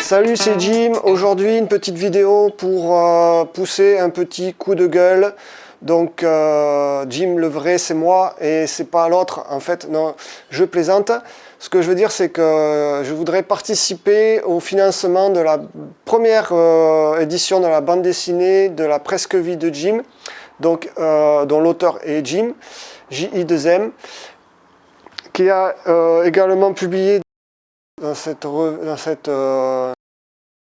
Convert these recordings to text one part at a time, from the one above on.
Salut, c'est Jim. Aujourd'hui, une petite vidéo pour pousser un petit coup de gueule. Donc, Jim, le vrai, c'est moi et c'est pas l'autre. En fait, non, je plaisante. Ce que je veux dire, c'est que je voudrais participer au financement de la première édition de la bande dessinée de la Presque Vie de Jim, donc, dont l'auteur est Jim, J-I-2-M, qui a également publié dans cette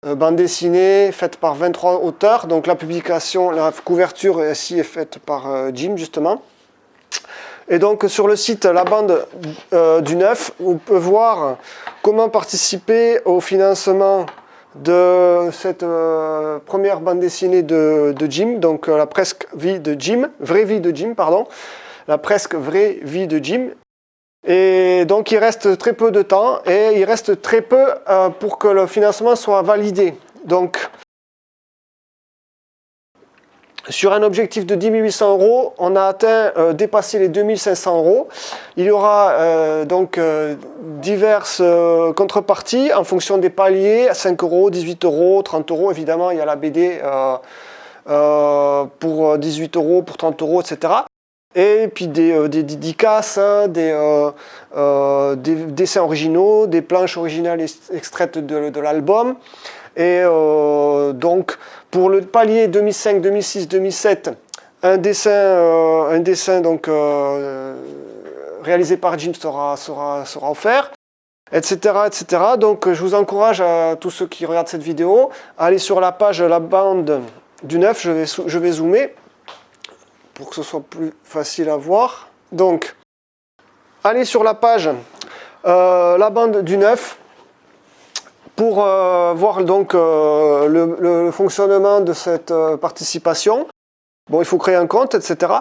bande dessinée faite par 23 auteurs. Donc la publication, la couverture ici est faite par Jim justement. Et donc sur le site La Bande du 9, on peut voir comment participer au financement de cette première bande dessinée de Jim, donc la Presque Vie de Jim, Vraie Vie de Jim, pardon, la Presque Vraie Vie de Jim. Et donc il reste très peu de temps et il reste très peu pour que le financement soit validé. Donc sur un objectif de 10 800 €, on a atteint, dépassé les 2 500 €. Il y aura donc diverses contreparties en fonction des paliers, 5 €, 18 €, 30 €. Évidemment, il y a la BD pour 18 €, pour 30 €, etc. Et puis des dédicaces, des dessins originaux, des planches originales extraites de l'album. Et donc pour le palier 2005, 2006, 2007, un dessin donc, réalisé par Jim sera offert, etc., etc. Donc je vous encourage à tous ceux qui regardent cette vidéo à aller sur la page La Bande du 9, je vais zoomer pour que ce soit plus facile à voir. Donc, allez sur la page La Bande du 9 pour voir donc le fonctionnement de cette participation. Bon, il faut créer un compte, etc.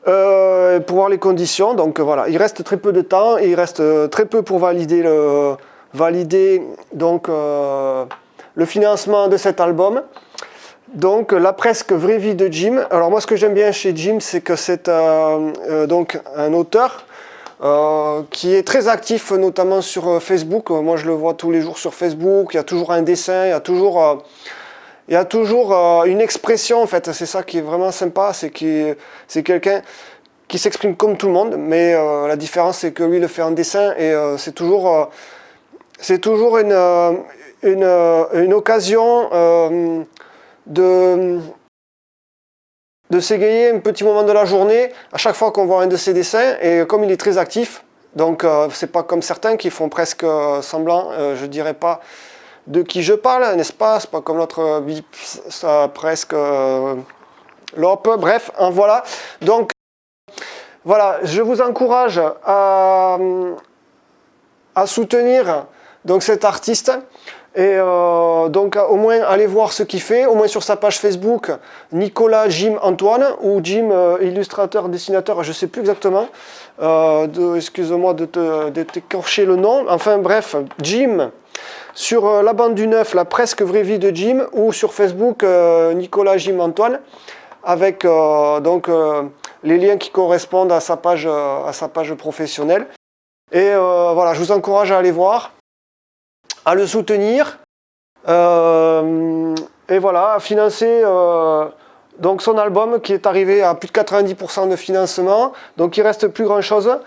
Pour voir les conditions. Donc voilà, il reste très peu de temps et il reste très peu pour valider donc, le financement de cet album. Donc la Presque Vraie Vie de Jim. Alors moi ce que j'aime bien chez Jim, c'est que c'est donc un auteur qui est très actif, notamment sur Facebook. Moi je le vois tous les jours sur Facebook, il y a toujours un dessin, il y a toujours une expression en fait. C'est ça qui est vraiment sympa, c'est quelqu'un qui s'exprime comme tout le monde, mais la différence c'est que lui il le fait en dessin et c'est toujours une occasion de s'égayer un petit moment de la journée à chaque fois qu'on voit un de ses dessins. Et comme il est très actif, donc c'est pas comme certains qui font presque semblant, je dirais pas de qui je parle, n'est-ce pas? C'est pas comme l'autre bip, ça presque l'op, bref, hein, voilà. Donc voilà, je vous encourage à soutenir donc cet artiste. Et donc au moins allez voir ce qu'il fait, au moins sur sa page Facebook, Nicolas Jim Antoine, ou Jim illustrateur, dessinateur, je ne sais plus exactement, excuse-moi de t'écorcher le nom, enfin bref, Jim, sur La Bande du 9, la Presque Vraie Vie de Jim, ou sur Facebook, Nicolas Jim Antoine, avec donc les liens qui correspondent à sa page professionnelle. Et voilà, je vous encourage à aller voir, à le soutenir, et voilà, à financer donc son album qui est arrivé à plus de 90% de financement, donc il reste plus grand chose.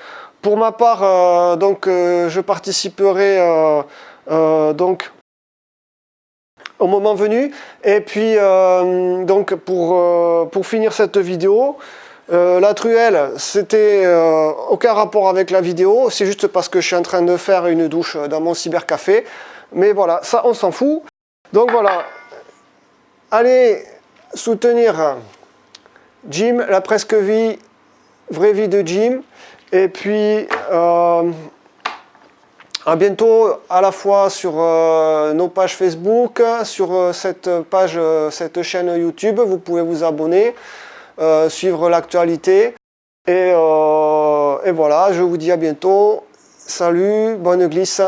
Pour ma part, donc je participerai donc au moment venu. Et puis donc pour finir cette vidéo, la truelle, c'était aucun rapport avec la vidéo, c'est juste parce que je suis en train de faire une douche dans mon cybercafé. Mais voilà, ça on s'en fout. Donc voilà, allez soutenir Jim, la Presque Vie, Vraie Vie de Jim. Et puis à bientôt à la fois sur nos pages Facebook, sur cette chaîne YouTube. Vous pouvez vous abonner, suivre l'actualité. Et voilà, je vous dis à bientôt. Salut, bonne glisse.